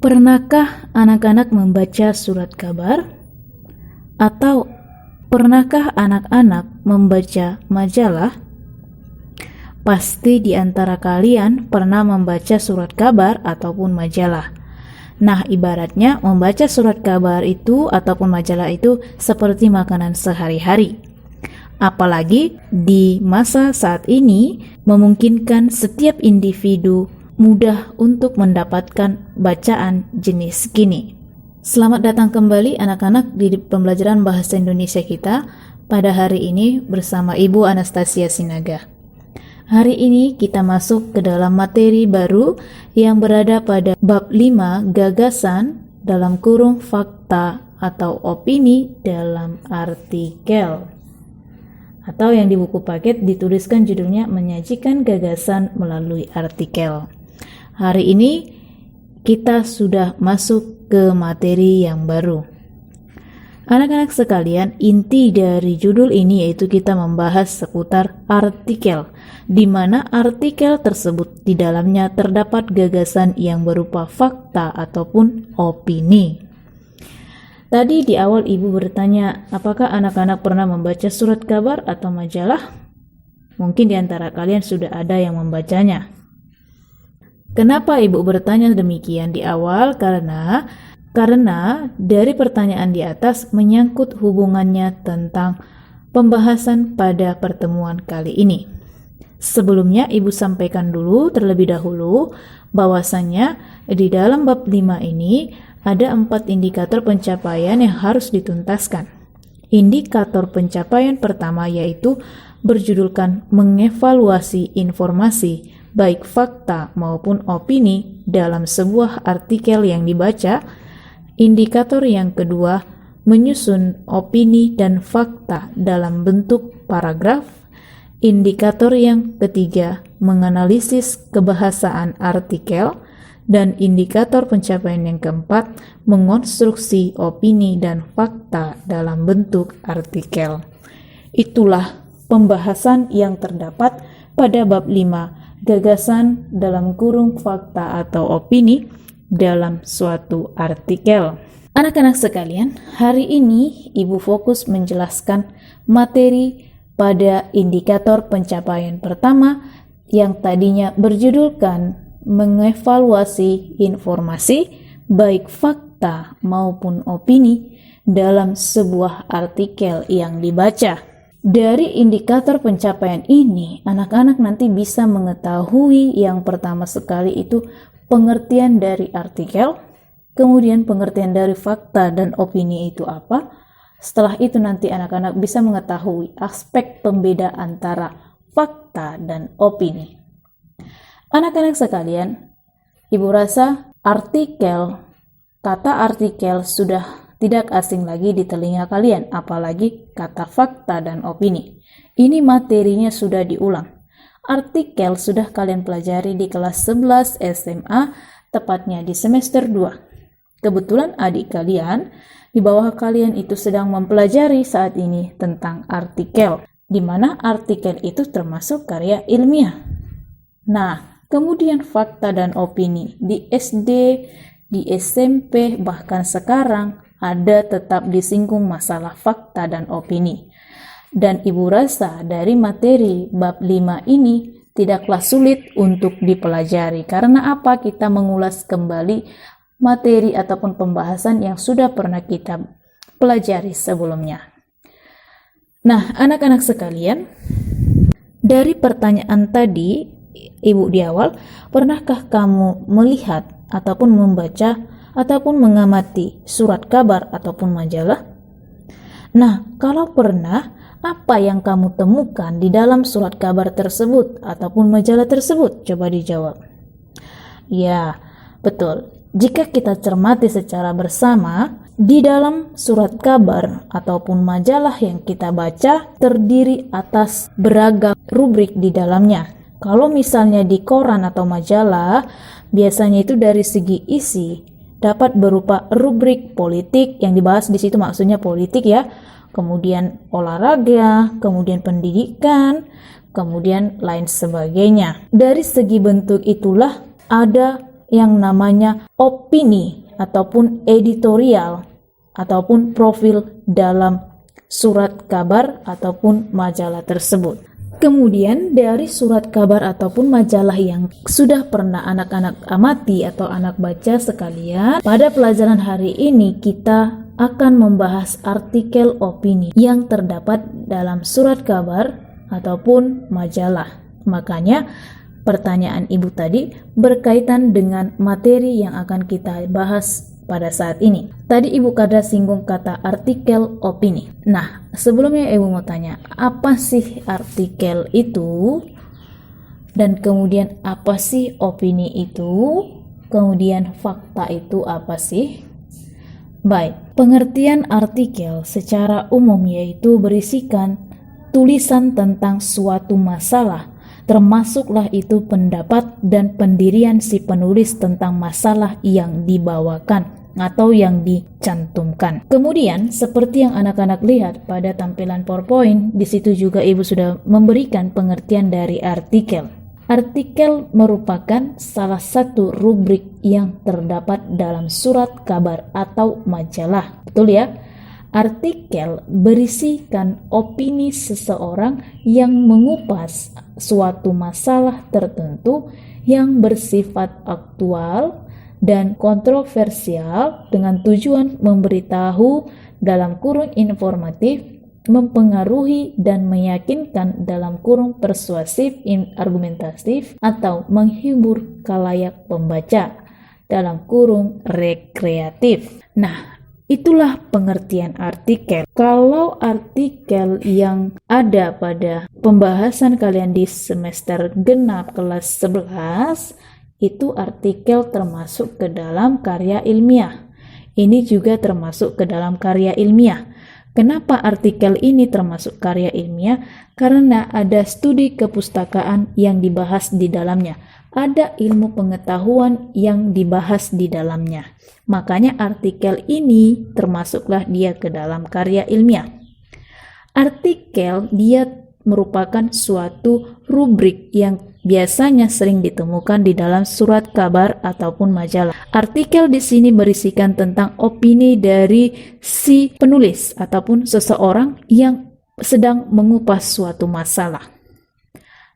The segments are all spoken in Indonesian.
Pernahkah anak-anak membaca surat kabar? Atau pernahkah anak-anak membaca majalah? Pasti di antara kalian pernah membaca surat kabar ataupun majalah. Nah, ibaratnya membaca surat kabar itu ataupun majalah itu seperti makanan sehari-hari. Apalagi di masa saat ini memungkinkan setiap individu mudah untuk mendapatkan bacaan jenis gini. Selamat datang kembali anak-anak di pembelajaran bahasa Indonesia kita pada hari ini bersama Ibu Anastasia Sinaga. Hari ini kita masuk ke dalam materi baru yang berada pada bab 5 gagasan dalam kurung fakta atau opini dalam artikel. Atau yang di buku paket dituliskan judulnya menyajikan gagasan melalui artikel. Hari ini kita sudah masuk ke materi yang baru. Anak-anak sekalian, inti dari judul ini yaitu kita membahas seputar artikel, di mana artikel tersebut di dalamnya terdapat gagasan yang berupa fakta ataupun opini. Tadi di awal Ibu bertanya, apakah anak-anak pernah membaca surat kabar atau majalah? Mungkin di antara kalian sudah ada yang membacanya. Kenapa Ibu bertanya demikian di awal? Karena dari pertanyaan di atas menyangkut hubungannya tentang pembahasan pada pertemuan kali ini. Sebelumnya Ibu sampaikan dulu terlebih dahulu bahwasannya di dalam bab 5 ini ada 4 indikator pencapaian yang harus dituntaskan. Indikator pencapaian pertama yaitu berjudulkan mengevaluasi informasi baik fakta maupun opini dalam sebuah artikel yang dibaca. Indikator yang kedua, menyusun opini dan fakta dalam bentuk paragraf. Indikator yang ketiga, menganalisis kebahasaan artikel. Dan indikator pencapaian yang keempat, mengonstruksi opini dan fakta dalam bentuk artikel. Itulah pembahasan yang terdapat pada bab 5, gagasan dalam kurung fakta atau opini dalam suatu artikel. Anak-anak sekalian, hari ini Ibu fokus menjelaskan materi pada indikator pencapaian pertama yang tadinya berjudulkan mengevaluasi informasi baik fakta maupun opini dalam sebuah artikel yang dibaca. Dari indikator pencapaian ini, anak-anak nanti bisa mengetahui yang pertama sekali itu pengertian dari artikel, kemudian pengertian dari fakta dan opini itu apa. Setelah itu nanti anak-anak bisa mengetahui aspek pembeda antara fakta dan opini. Anak-anak sekalian, Ibu rasa kata artikel sudah tidak asing lagi di telinga kalian, apalagi kata fakta dan opini. Ini materinya sudah diulang. Artikel sudah kalian pelajari di kelas 11 SMA, tepatnya di semester 2. Kebetulan adik kalian di bawah kalian itu sedang mempelajari saat ini tentang artikel, di mana artikel itu termasuk karya ilmiah. Nah, kemudian fakta dan opini di SD, di SMP, bahkan sekarang ada tetap disinggung masalah fakta dan opini. Dan Ibu rasa dari materi bab 5 ini tidaklah sulit untuk dipelajari. Karena apa? Kita mengulas kembali materi ataupun pembahasan yang sudah pernah kita pelajari sebelumnya. Nah, anak-anak sekalian, dari pertanyaan tadi Ibu di awal, pernahkah kamu melihat ataupun membaca ataupun mengamati surat kabar ataupun majalah? Nah, kalau pernah, apa yang kamu temukan di dalam surat kabar tersebut ataupun majalah tersebut? Coba dijawab. Ya, betul. Jika kita cermati secara bersama, di dalam surat kabar ataupun majalah yang kita baca terdiri atas beragam rubrik di dalamnya. Kalau misalnya di koran atau majalah, biasanya itu dari segi isi dapat berupa rubrik politik yang dibahas di situ, maksudnya politik ya. Kemudian olahraga, kemudian pendidikan, kemudian lain sebagainya. Dari segi bentuk itulah ada yang namanya opini ataupun editorial ataupun profil dalam surat kabar ataupun majalah tersebut. Kemudian dari surat kabar ataupun majalah yang sudah pernah anak-anak amati atau anak baca sekalian, pada pelajaran hari ini kita akan membahas artikel opini yang terdapat dalam surat kabar ataupun majalah. Makanya pertanyaan ibu tadi berkaitan dengan materi yang akan kita bahas pada saat ini. Tadi ibu kada singgung kata artikel opini. Nah, sebelumnya ibu mau tanya, apa sih artikel itu? Dan kemudian apa sih opini itu? Kemudian fakta itu apa sih? Baik, pengertian artikel secara umum yaitu berisikan tulisan tentang suatu masalah, termasuklah itu pendapat dan pendirian si penulis tentang masalah yang dibawakan atau yang dicantumkan. Kemudian, seperti yang anak-anak lihat pada tampilan PowerPoint, di situ juga ibu sudah memberikan pengertian dari artikel. Artikel merupakan salah satu rubrik yang terdapat dalam surat kabar atau majalah. Betul ya? Artikel berisikan opini seseorang yang mengupas suatu masalah tertentu yang bersifat aktual dan kontroversial dengan tujuan memberitahu dalam kurung informatif, mempengaruhi dan meyakinkan dalam kurung persuasif, argumentatif, atau menghibur khalayak pembaca dalam kurung rekreatif. Nah, itulah pengertian artikel. Kalau artikel yang ada pada pembahasan kalian di semester genap kelas 11, itu artikel termasuk ke dalam karya ilmiah. Ini juga termasuk ke dalam karya ilmiah. Kenapa artikel ini termasuk karya ilmiah? Karena ada studi kepustakaan yang dibahas di dalamnya. Ada ilmu pengetahuan yang dibahas di dalamnya. Makanya artikel ini termasuklah dia ke dalam karya ilmiah. Artikel dia merupakan suatu rubrik yang biasanya sering ditemukan di dalam surat kabar ataupun majalah. Artikel di sini berisikan tentang opini dari si penulis ataupun seseorang yang sedang mengupas suatu masalah.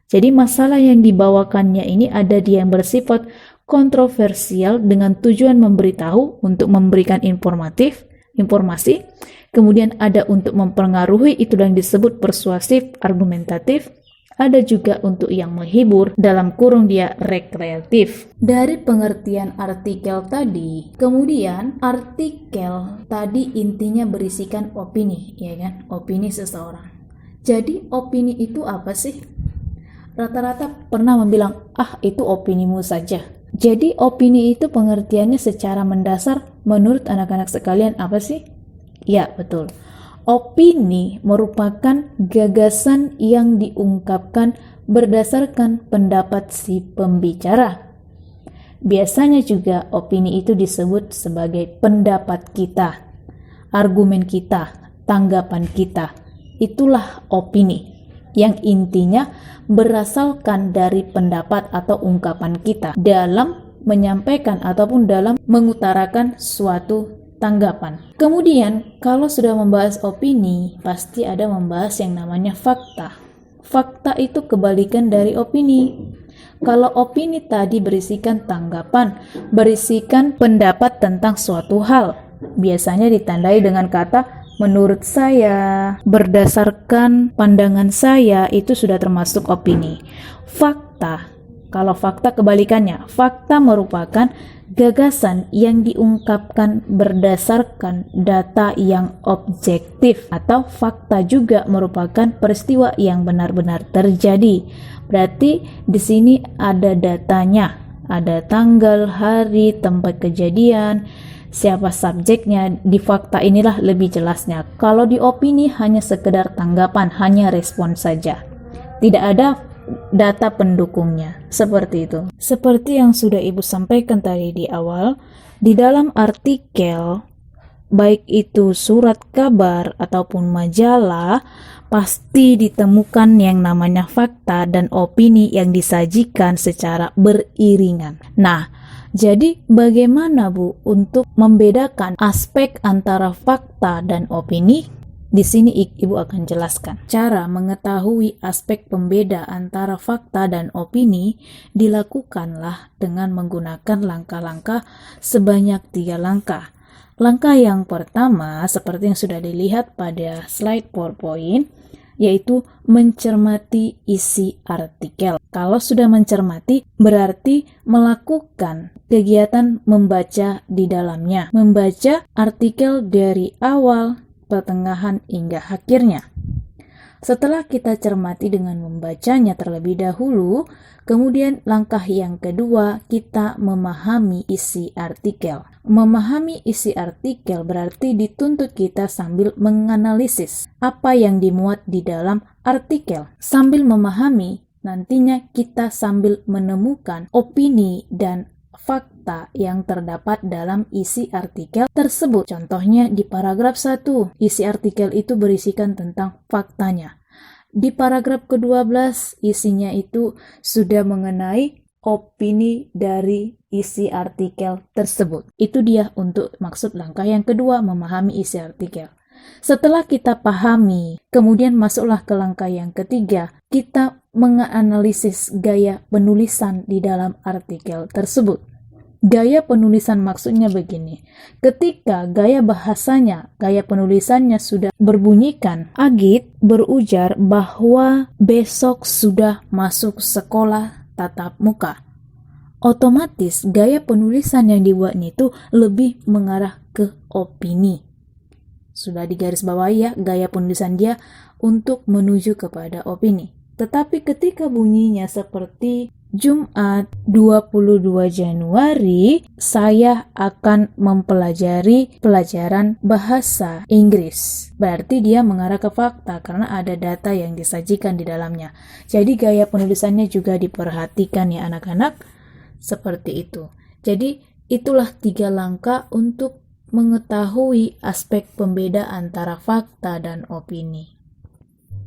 Jadi masalah yang dibawakannya ini ada dia yang bersifat kontroversial dengan tujuan memberitahu untuk memberikan informasi, kemudian ada untuk mempengaruhi, itu yang disebut persuasif, argumentatif, ada juga untuk yang menghibur, dalam kurung dia rekreatif. Dari pengertian artikel tadi, kemudian artikel tadi intinya berisikan opini, ya kan? Opini seseorang. Jadi opini itu apa sih? Rata-rata pernah membilang, itu opinimu saja. Jadi opini itu pengertiannya secara mendasar menurut anak-anak sekalian apa sih? Ya, betul. Opini merupakan gagasan yang diungkapkan berdasarkan pendapat si pembicara. Biasanya juga opini itu disebut sebagai pendapat kita, argumen kita, tanggapan kita. Itulah opini yang intinya berasalkan dari pendapat atau ungkapan kita dalam menyampaikan ataupun dalam mengutarakan suatu tanggapan. Kemudian, kalau sudah membahas opini, pasti ada membahas yang namanya fakta. Fakta itu kebalikan dari opini. Kalau opini tadi berisikan tanggapan, berisikan pendapat tentang suatu hal, biasanya ditandai dengan kata menurut saya, berdasarkan pandangan saya, itu sudah termasuk opini. Fakta, kalau fakta kebalikannya, fakta merupakan gagasan yang diungkapkan berdasarkan data yang objektif, atau fakta juga merupakan peristiwa yang benar-benar terjadi. Berarti di sini ada datanya, ada tanggal, hari, tempat kejadian, siapa subjeknya. Di fakta inilah lebih jelasnya. Kalau di opini hanya sekedar tanggapan, hanya respon saja. Tidak ada data pendukungnya. Seperti itu. Seperti yang sudah Ibu sampaikan tadi di awal, di dalam artikel, baik itu surat kabar ataupun majalah, pasti ditemukan yang namanya fakta dan opini yang disajikan secara beriringan. Nah, Jadi bagaimana Bu untuk membedakan aspek antara fakta dan opini? Di sini Ibu akan jelaskan. Cara mengetahui aspek pembeda antara fakta dan opini dilakukanlah dengan menggunakan langkah-langkah sebanyak 3 langkah. Langkah yang pertama, seperti yang sudah dilihat pada slide PowerPoint, yaitu mencermati isi artikel. Kalau sudah mencermati, berarti melakukan kegiatan membaca di dalamnya. Membaca artikel dari awal, pertengahan, hingga akhirnya. Setelah kita cermati dengan membacanya terlebih dahulu, kemudian langkah yang kedua, kita memahami isi artikel. Memahami isi artikel berarti dituntut kita sambil menganalisis apa yang dimuat di dalam artikel. Sambil memahami, nantinya kita sambil menemukan opini dan fakta yang terdapat dalam isi artikel tersebut. Contohnya di paragraf 1, isi artikel itu berisikan tentang faktanya. Di paragraf ke-12, isinya itu sudah mengenai opini dari isi artikel tersebut. Itu dia untuk maksud langkah yang kedua, memahami isi artikel. Setelah kita pahami, kemudian masuklah ke langkah yang ketiga, kita menganalisis gaya penulisan di dalam artikel tersebut. Gaya penulisan maksudnya begini, ketika gaya bahasanya, gaya penulisannya sudah berbunyikan, Agit berujar bahwa besok sudah masuk sekolah tatap muka. Otomatis gaya penulisan yang dibuatnya itu lebih mengarah ke opini. Sudah digarisbawahi ya, gaya penulisan dia untuk menuju kepada opini. Tetapi ketika bunyinya seperti Jumat 22 Januari, saya akan mempelajari pelajaran bahasa Inggris. Berarti dia mengarah ke fakta karena ada data yang disajikan di dalamnya. Jadi gaya penulisannya juga diperhatikan ya anak-anak, seperti itu. Jadi itulah 3 langkah untuk mengetahui aspek pembeda antara fakta dan opini.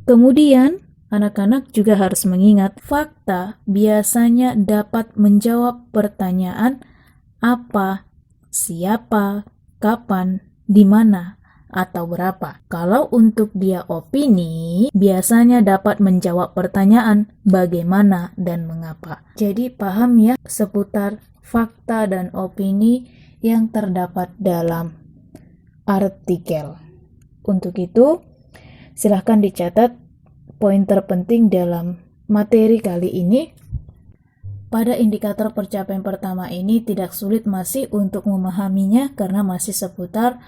Kemudian anak-anak juga harus mengingat, fakta biasanya dapat menjawab pertanyaan apa, siapa, kapan, di mana, atau berapa. Kalau untuk dia opini, biasanya dapat menjawab pertanyaan bagaimana dan mengapa. Jadi paham ya seputar fakta dan opini yang terdapat dalam artikel. Untuk itu, silahkan dicatat poin terpenting dalam materi kali ini. Pada indikator percapaian pertama ini tidak sulit masih untuk memahaminya karena masih seputar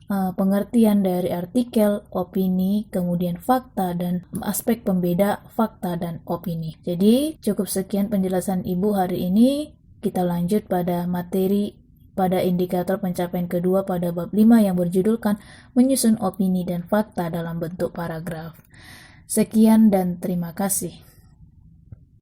pengertian dari artikel, opini, kemudian fakta, dan aspek pembeda fakta dan opini. Jadi cukup sekian penjelasan Ibu hari ini. Kita lanjut pada materi pada indikator pencapaian kedua pada bab 5 yang berjudulkan menyusun opini dan fakta dalam bentuk paragraf. Sekian dan terima kasih.